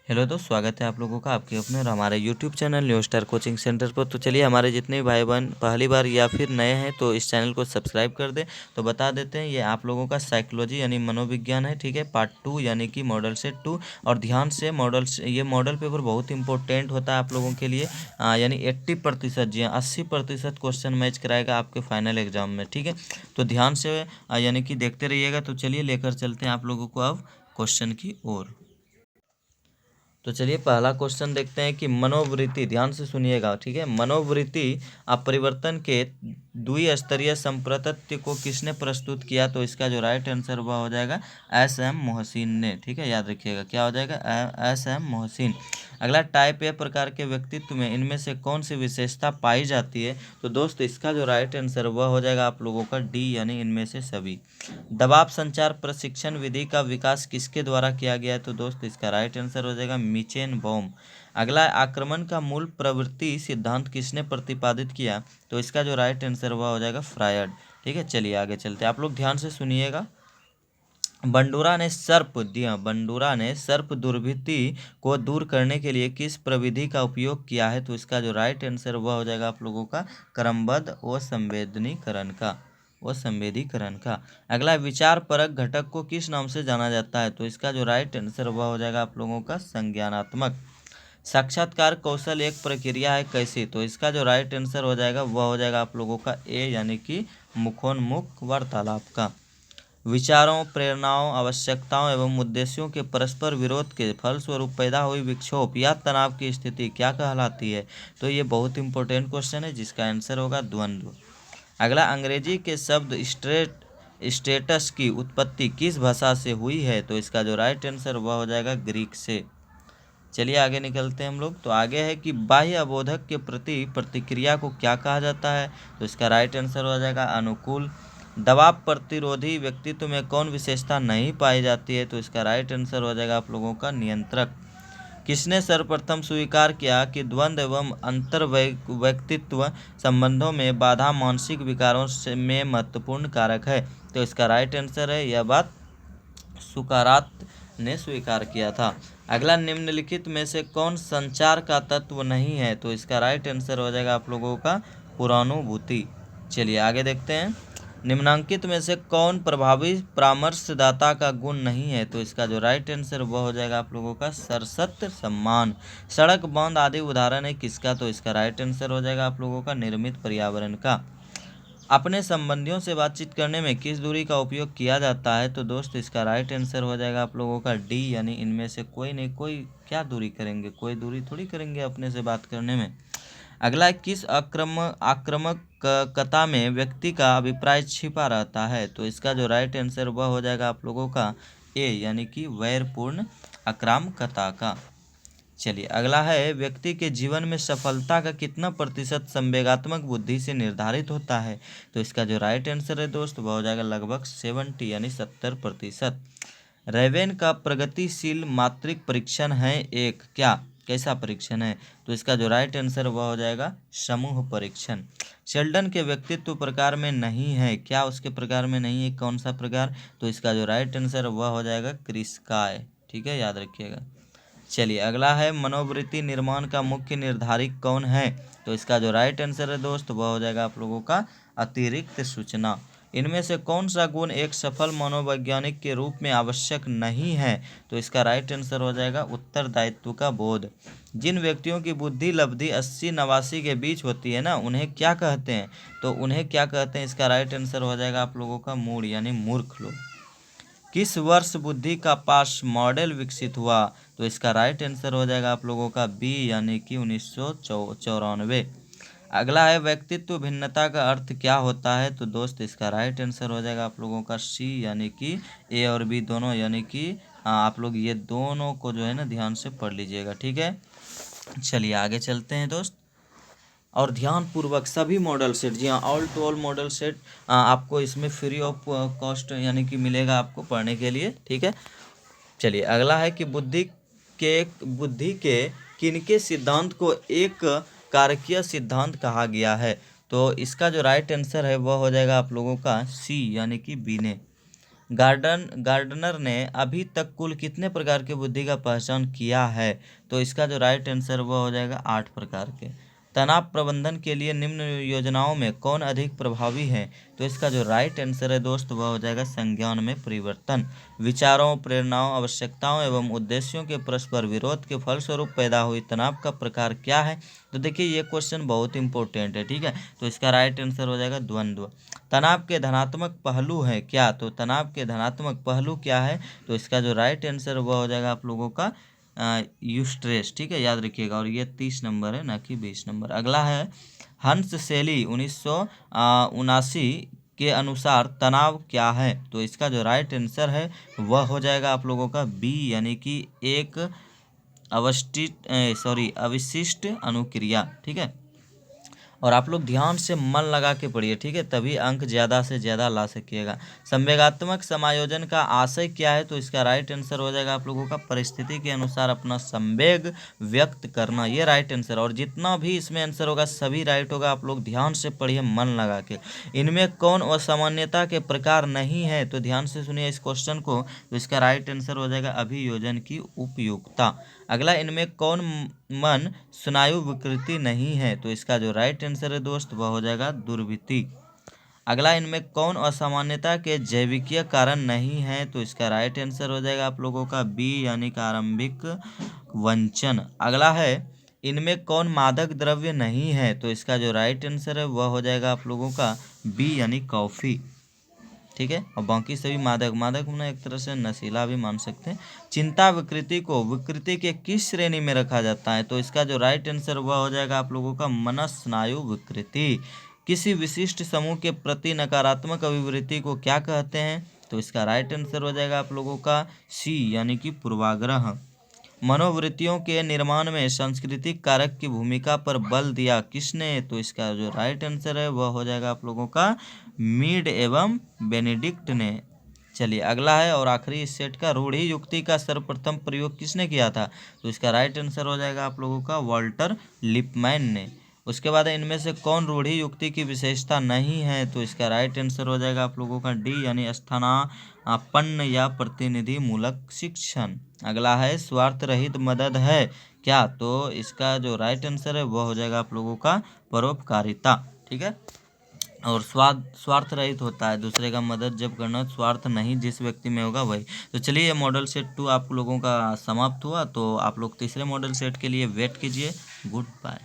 Hello दोस्त, स्वागत है आप लोगों का आपके अपने और हमारे YouTube channel new star coaching centre पर। तो चलिए, हमारे जितने भी भाई बहन पहली बार या फिर नए हैं तो इस चैनल को सब्सक्राइब कर दें। तो बता देते हैं, ये आप लोगों का साइकोलॉजी यानी मनोविज्ञान है, ठीक है, पार्ट 2 यानी कि मॉडल सेट 2। और ध्यान से ये मॉडल पेपर बहुत इंपॉर्टेंट होता है आप लोगों के लिए। यानी 80%, जी हाँ 80% क्वेश्चन मैच कराएगा आपके फाइनल एग्जाम में, ठीक है। तो ध्यान से यानी कि देखते रहिएगा। तो चलिए लेकर चलते हैं आप लोगों को अब क्वेश्चन की ओर। तो चलिए पहला क्वेश्चन देखते हैं कि मनोवृत्ति, ध्यान से सुनिएगा, ठीक है। मनोवृत्ति अपरिवर्तन के द्विस्तरीय संप्रतत्व को किसने प्रस्तुत किया? तो इसका जो राइट आंसर वह हो जाएगा एस.एम. मोहसिन ने, ठीक है, याद रखिएगा क्या हो जाएगा, एस.एम. मोहसिन। अगला, टाइप ए प्रकार के व्यक्तित्व में इनमें से कौन सी विशेषता पाई जाती है? तो दोस्त इसका जो राइट आंसर वह हो जाएगा आप लोगों का डी यानी इनमें से सभी। दबाव संचार प्रशिक्षण विधि का विकास किसके द्वारा किया गया है? तो दोस्त इसका राइट आंसर हो जाएगा मिचेन बॉम। अगला, आक्रमण का मूल प्रवृत्ति सिद्धांत किसने प्रतिपादित किया? तो इसका जो राइट आंसर हुआ हो जाएगा फ्रायड, ठीक है। चलिए आगे चलते हैं, आप लोग ध्यान से सुनिएगा। बंडूरा ने सर्प दुर्भिति को दूर करने के लिए किस प्रविधि का उपयोग किया है? तो इसका जो राइट आंसर वह हो जाएगा आप लोगों का क्रमबद्ध व संवेदीकरण का। अगला, विचार परक घटक को किस नाम से जाना जाता है? तो इसका जो राइट आंसर वह हो जाएगा आप लोगों का संज्ञानात्मक। साक्षात्कार कौशल एक प्रक्रिया है कैसी? तो इसका जो राइट आंसर हो जाएगा वह हो जाएगा आप लोगों का ए यानी कि मुखोन्मुख वार्तालाप का। विचारों, प्रेरणाओं, आवश्यकताओं एवं उद्देश्यों के परस्पर विरोध के फलस्वरूप पैदा हुई विक्षोभ या तनाव की स्थिति क्या कहलाती है? तो ये बहुत इंपॉर्टेंट क्वेश्चन है जिसका आंसर होगा द्वंद्व। अगला, अंग्रेजी के शब्द स्टेटस की उत्पत्ति किस भाषा से हुई है? तो इसका जो राइट आंसर वह हो जाएगा ग्रीक से। चलिए आगे निकलते हैं हम लोग। तो आगे है कि बाह्य अबोधक के प्रति प्रतिक्रिया को क्या कहा जाता है? तो इसका राइट आंसर हो जाएगा अनुकूल। दबाव प्रतिरोधी व्यक्तित्व में कौन विशेषता नहीं पाई जाती है? तो इसका राइट आंसर हो जाएगा आप लोगों का नियंत्रक। किसने सर्वप्रथम स्वीकार किया कि द्वंद्व एवं अंतर व्यक्तित्व संबंधों में बाधा मानसिक विकारों में महत्वपूर्ण कारक है? तो इसका राइट आंसर है यह बात सुकारात ने स्वीकार किया था। अगला, निम्नलिखित में से कौन संचार का तत्व नहीं है? तो इसका राइट आंसर हो जाएगा आप लोगों का पुरानुभूति। चलिए आगे देखते हैं, निम्नांकित में से कौन प्रभावी परामर्शदाता का गुण नहीं है? तो इसका जो राइट आंसर वह हो जाएगा आप लोगों का सरसत सम्मान। सड़क, बांध आदि उदाहरण है किसका? तो इसका राइट आंसर हो जाएगा आप लोगों का निर्मित पर्यावरण का। अपने संबंधियों से बातचीत करने में किस दूरी का उपयोग किया जाता है? तो दोस्त इसका राइट आंसर हो जाएगा आप लोगों का डी यानी इनमें से कोई नहीं कोई। क्या दूरी करेंगे? कोई दूरी थोड़ी करेंगे अपने से बात करने में। अगला, किस आक्रामकता में व्यक्ति का अभिप्राय छिपा रहता है? तो इसका जो राइट आंसर वह हो जाएगा आप लोगों का ए यानी कि वैरपूर्ण आक्रामकता का। चलिए अगला है, व्यक्ति के जीवन में सफलता का कितना प्रतिशत संवेगात्मक बुद्धि से निर्धारित होता है? तो इसका जो राइट आंसर है दोस्त वह हो जाएगा लगभग 70 यानी 70%। रेवेन का प्रगतिशील मात्रिक परीक्षण है एक क्या कैसा परीक्षण है? तो इसका जो राइट आंसर वह हो जाएगा समूह परीक्षण। शेल्डन के व्यक्तित्व प्रकार में नहीं है क्या? उसके प्रकार में नहीं है, कौन सा प्रकार? तो इसका जो राइट आंसर वह हो जाएगा क्रिस्काय, ठीक है, याद रखिएगा। चलिए अगला है, मनोवृत्ति निर्माण का मुख्य निर्धारक कौन है? तो इसका जो राइट आंसर है दोस्त वह हो जाएगा आप लोगों का अतिरिक्त सूचना। इनमें से कौन सा गुण एक सफल मनोवैज्ञानिक के रूप में आवश्यक नहीं है? तो इसका राइट आंसर हो जाएगा उत्तरदायित्व का बोध। जिन व्यक्तियों की बुद्धि लब्धि 80-89 के बीच होती है ना, उन्हें क्या कहते हैं? तो उन्हें क्या कहते हैं? इसका राइट आंसर हो जाएगा आप लोगों का मूड यानी मूर्ख लोग। किस वर्ष बुद्धि का पास मॉडल विकसित हुआ? तो इसका राइट आंसर हो जाएगा आप लोगों का बी यानी कि 1994। अगला है, व्यक्तित्व भिन्नता का अर्थ क्या होता है? तो दोस्त इसका राइट आंसर हो जाएगा आप लोगों का सी यानी कि ए और बी दोनों, यानी कि आप लोग ये दोनों को जो है ना ध्यान से पढ़ लीजिएगा, ठीक है। चलिए आगे चलते हैं दोस्त, और ध्यानपूर्वक सभी मॉडल सेट, जी हाँ all to all model set आपको इसमें फ्री ऑफ कॉस्ट यानी कि मिलेगा आपको पढ़ने के लिए, ठीक है। चलिए अगला है कि बुद्धि के किनके सिद्धांत को एक कारकीय सिद्धांत कहा गया है? तो इसका जो राइट आंसर है वह हो जाएगा आप लोगों का सी यानी कि बीने। गार्डनर ने अभी तक कुल कितने प्रकार की बुद्धि का पहचान किया है? तो इसका जो राइट आंसर वह हो जाएगा 8 प्रकार के। तनाव प्रबंधन के लिए निम्न योजनाओं में कौन अधिक प्रभावी है? तो इसका जो राइट आंसर है दोस्त वह हो जाएगा संज्ञान में परिवर्तन। विचारों, प्रेरणाओं, आवश्यकताओं एवं उद्देश्यों के परस्पर विरोध के फलस्वरूप पैदा हुई तनाव का प्रकार क्या है? तो देखिए ये क्वेश्चन बहुत इंपॉर्टेंट है, ठीक है। तो इसका राइट आंसर हो जाएगा द्वंद्व। तनाव के धनात्मक पहलू है क्या? तो तनाव के धनात्मक पहलू क्या है? तो इसका जो राइट आंसर वह हो जाएगा आप लोगों का यूस्ट्रेस, ठीक है, याद रखिएगा। और ये 30 नंबर है, ना कि 20 नंबर। अगला है हंस सेली 1979 के अनुसार तनाव क्या है? तो इसका जो राइट आंसर है वह हो जाएगा आप लोगों का बी, यानी कि एक अविशिष्ट अनुक्रिया, ठीक है। और आप लोग ध्यान से मन लगा के पढ़िए, ठीक है, तभी अंक ज़्यादा से ज़्यादा ला सकिएगा। संवेगात्मक समायोजन का आशय क्या है? तो इसका राइट आंसर हो जाएगा आप लोगों का परिस्थिति के अनुसार अपना संवेग व्यक्त करना, ये राइट आंसर। और जितना भी इसमें आंसर होगा सभी राइट होगा, आप लोग ध्यान से पढ़िए मन लगा के। इनमें कौन असामान्यता के प्रकार नहीं है? तो ध्यान से सुनिए इस क्वेश्चन को। तो इसका राइट आंसर हो जाएगा अभियोजन की उपयुक्तता। अगला, इनमें कौन मन स्नायु विकृति नहीं है? तो इसका जो राइट आंसर है दोस्त वह हो जाएगा दुर्वृत्ति। अगला, इनमें कौन असामान्यता के जैविकीय कारण नहीं है? तो इसका राइट आंसर हो जाएगा आप लोगों का बी, यानी कि आरंभिक वंचन। अगला है, इनमें कौन मादक द्रव्य नहीं है? तो इसका जो राइट आंसर है वह हो जाएगा आप लोगों का बी, यानी कॉफ़ी, ठीक है। और बाकी सभी मादक में एक तरह से नशीला भी मान सकते हैं। चिंता विकृति को विकृति के किस श्रेणी में रखा जाता है? तो इसका जो राइट आंसर वह हो जाएगा आप लोगों का मनस्नायु विकृति। किसी विशिष्ट समूह के प्रति नकारात्मक अभिवृत्ति को क्या कहते हैं? तो इसका राइट आंसर हो जाएगा आप लोगों का सी, यानी कि पूर्वाग्रह। मनोवृत्तियों के निर्माण में सांस्कृतिक कारक की भूमिका पर बल दिया किसने? तो इसका जो राइट आंसर है वह हो जाएगा आप लोगों का मीड एवं बेनेडिक्ट ने। चलिए अगला है और आखिरी इस सेट का, रूढ़ि युक्ति का सर्वप्रथम प्रयोग किसने किया था? तो इसका राइट आंसर हो जाएगा आप लोगों का वाल्टर लिपमैन ने। उसके बाद इनमें से कौन रूढ़ि युक्ति की विशेषता नहीं है? तो इसका राइट आंसर हो जाएगा आप लोगों का डी, यानी स्थानापन्न या प्रतिनिधि मूलक शिक्षण। अगला है, स्वार्थ रहित मदद है क्या? तो इसका जो राइट आंसर है वह हो जाएगा आप लोगों का परोपकारिता, ठीक है। और स्वार्थ रहित होता है, दूसरे का मदद जब करना, स्वार्थ नहीं जिस व्यक्ति में होगा वही। तो चलिए ये मॉडल सेट 2 आप लोगों का समाप्त हुआ। तो आप लोग तीसरे मॉडल सेट के लिए वेट कीजिए। Good bye.